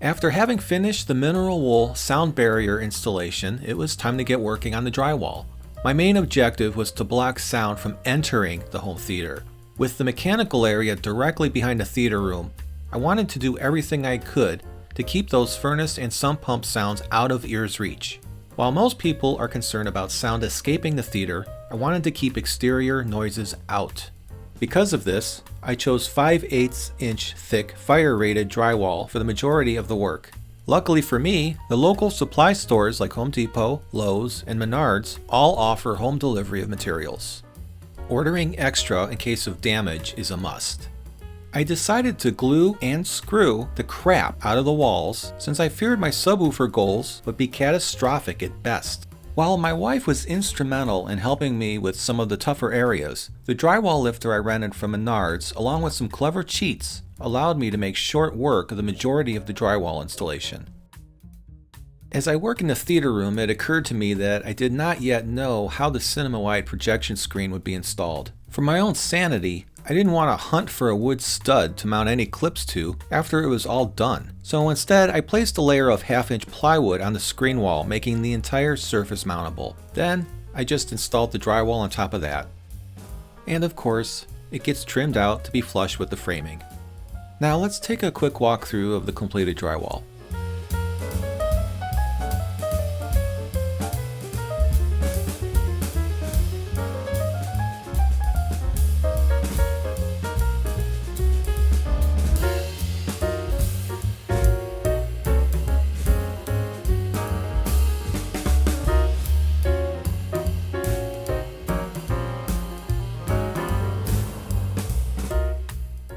After having finished the mineral wool sound barrier installation, it was time to get working on the drywall. My main objective was to block sound from entering the home theater. With the mechanical area directly behind the theater room, I wanted to do everything I could to keep those furnace and sump pump sounds out of ear's reach. While most people are concerned about sound escaping the theater, I wanted to keep exterior noises out. Because of this, I chose 5/8 inch thick fire-rated drywall for the majority of the work. Luckily for me, the local supply stores like Home Depot, Lowe's, and Menards all offer home delivery of materials. Ordering extra in case of damage is a must. I decided to glue and screw the crap out of the walls since I feared my subwoofer goals would be catastrophic at best. While my wife was instrumental in helping me with some of the tougher areas, the drywall lifter I rented from Menards, along with some clever cheats, allowed me to make short work of the majority of the drywall installation. As I work in the theater room, it occurred to me that I did not yet know how the cinema-wide projection screen would be installed. For my own sanity, I didn't want to hunt for a wood stud to mount any clips to after it was all done. So instead, I placed a layer of 1/2 inch plywood on the screen wall, making the entire surface mountable. Then, I just installed the drywall on top of that. And of course, it gets trimmed out to be flush with the framing. Now let's take a quick walkthrough of the completed drywall.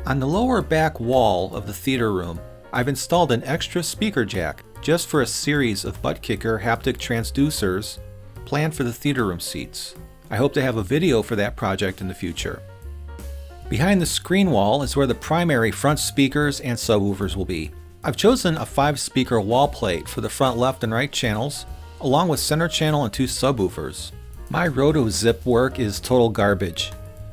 On the lower back wall of the theater room, I've installed an extra speaker jack just for a series of butt kicker haptic transducers planned for the theater room seats. I hope to have a video for that project in the future. Behind the screen wall is where the primary front speakers and subwoofers will be. I've chosen a 5-speaker wall plate for the front left and right channels, along with center channel and 2 subwoofers. My RotoZip work is total garbage.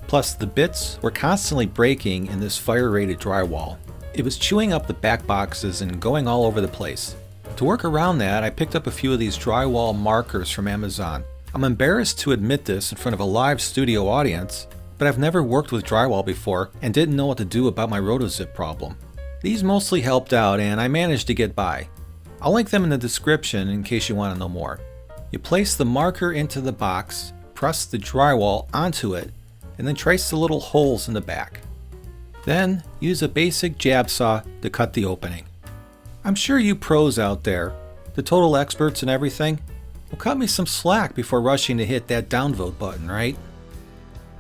Plus, the bits were constantly breaking in this fire-rated drywall. It was chewing up the back boxes and going all over the place. To work around that, I picked up a few of these drywall markers from Amazon. I'm embarrassed to admit this in front of a live studio audience, but I've never worked with drywall before and didn't know what to do about my RotoZip problem. These mostly helped out and I managed to get by. I'll link them in the description in case you want to know more. You place the marker into the box, press the drywall onto it, and then trace the little holes in the back. Then use a basic jab saw to cut the opening. I'm sure you pros out there, the total experts and everything, will cut me some slack before rushing to hit that downvote button, right?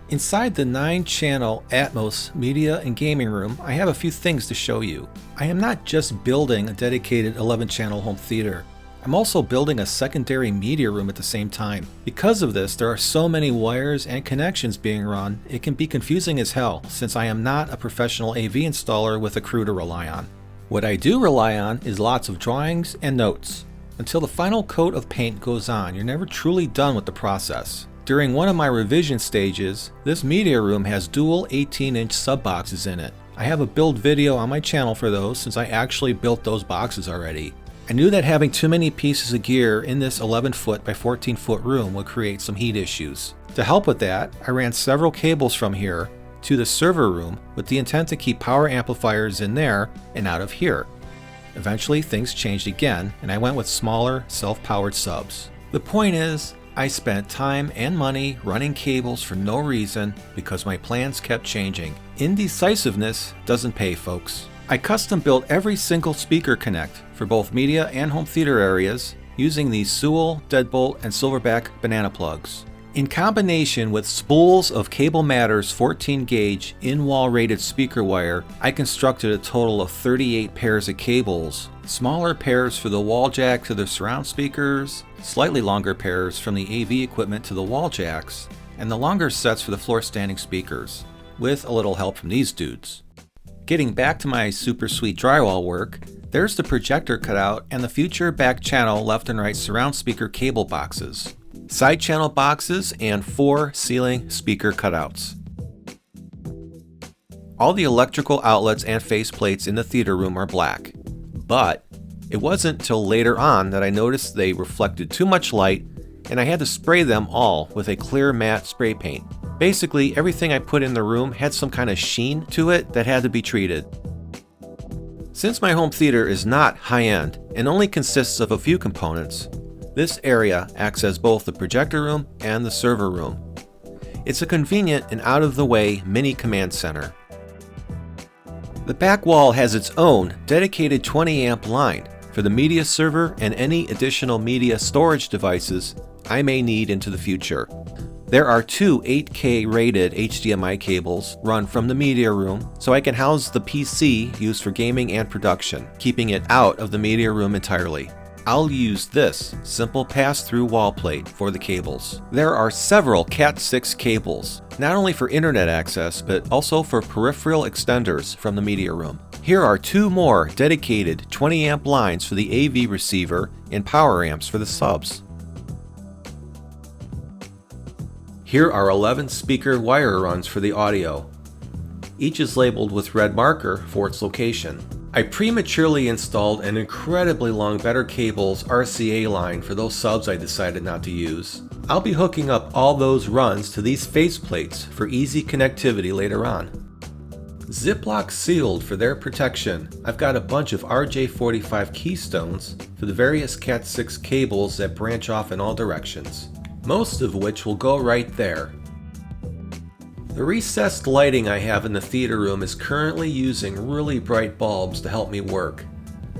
Inside the 9-channel Atmos media and gaming room, I have a few things to show you. I am not just building a dedicated 11-channel home theater. I'm also building a secondary media room at the same time. Because of this, there are so many wires and connections being run, it can be confusing as hell since I am not a professional AV installer with a crew to rely on. What I do rely on is lots of drawings and notes. Until the final coat of paint goes on, you're never truly done with the process. During one of my revision stages, this media room has dual 18-inch sub boxes in it. I have a build video on my channel for those since I actually built those boxes already. I knew that having too many pieces of gear in this 11-foot by 14-foot room would create some heat issues. To help with that, I ran several cables from here to the server room with the intent to keep power amplifiers in there and out of here. Eventually things changed again and I went with smaller self-powered subs. The point is, I spent time and money running cables for no reason because my plans kept changing. Indecisiveness doesn't pay, folks. I custom built every single speaker connect for both media and home theater areas using these Sewell, Deadbolt, and Silverback banana plugs. In combination with spools of Cable Matters 14 gauge in-wall rated speaker wire, I constructed a total of 38 pairs of cables, smaller pairs for the wall jack to the surround speakers, slightly longer pairs from the AV equipment to the wall jacks, and the longer sets for the floor standing speakers, with a little help from these dudes. Getting back to my super sweet drywall work, there's the projector cutout and the future back channel left and right surround speaker cable boxes, side channel boxes, and 4 ceiling speaker cutouts. All the electrical outlets and faceplates in the theater room are black, but It wasn't till later on that I noticed they reflected too much light, and I had to spray them all with a clear matte spray paint. Basically, everything I put in the room had some kind of sheen to it that had to be treated. Since my home theater is not high-end and only consists of a few components, this area acts as both the projector room and the server room. It's a convenient and out-of-the-way mini command center. The back wall has its own dedicated 20 amp line for the media server and any additional media storage devices I may need into the future. There are two 8K rated HDMI cables run from the media room so I can house the PC used for gaming and production, keeping it out of the media room entirely. I'll use this simple pass-through wall plate for the cables. There are several Cat6 cables, not only for internet access, but also for peripheral extenders from the media room. Here are two more dedicated 20 amp lines for the AV receiver and power amps for the subs. Here are 11 speaker wire runs for the audio. Each is labeled with red marker for its location. I prematurely installed an incredibly long Better Cables RCA line for those subs I decided not to use. I'll be hooking up all those runs to these faceplates for easy connectivity later on. Ziploc sealed for their protection, I've got a bunch of RJ45 keystones for the various Cat6 cables that branch off in all directions, most of which will go right there. The recessed lighting I have in the theater room is currently using really bright bulbs to help me work.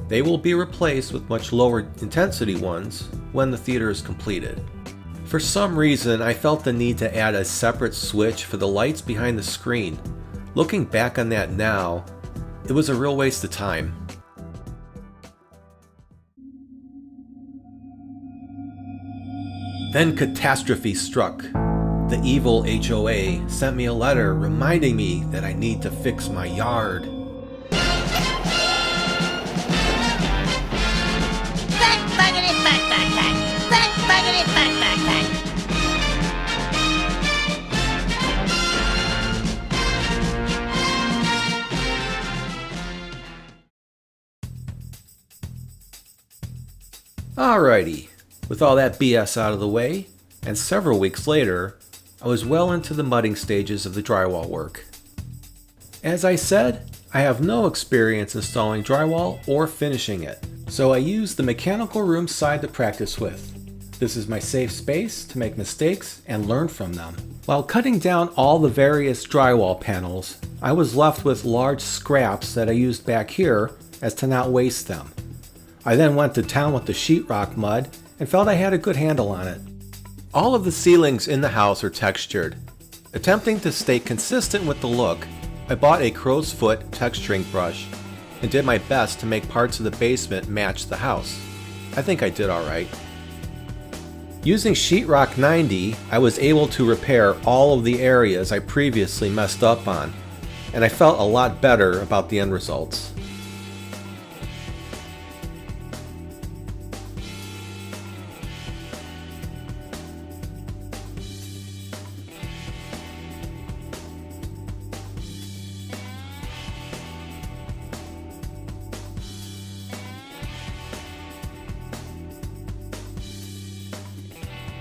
They will be replaced with much lower intensity ones when the theater is completed. For some reason, I felt the need to add a separate switch for the lights behind the screen. Looking back on that now, it was a real waste of time. Then catastrophe struck. The evil HOA sent me a letter reminding me that I need to fix my yard. Alrighty, with all that BS out of the way, and several weeks later, I was well into the mudding stages of the drywall work. As I said, I have no experience installing drywall or finishing it, so I used the mechanical room side to practice with. This is my safe space to make mistakes and learn from them. While cutting down all the various drywall panels, I was left with large scraps that I used back here as to not waste them. I then went to town with the sheetrock mud and felt I had a good handle on it. All of the ceilings in the house are textured. Attempting to stay consistent with the look, I bought a crow's foot texturing brush and did my best to make parts of the basement match the house. I think I did alright. Using Sheetrock 90, I was able to repair all of the areas I previously messed up on, and I felt a lot better about the end results.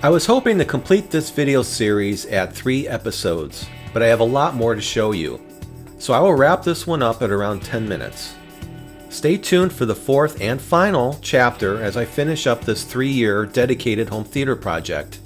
I was hoping to complete this video series at 3 episodes, but I have a lot more to show you, so I will wrap this one up at around 10 minutes. Stay tuned for the 4th and final chapter as I finish up this 3-year dedicated home theater project.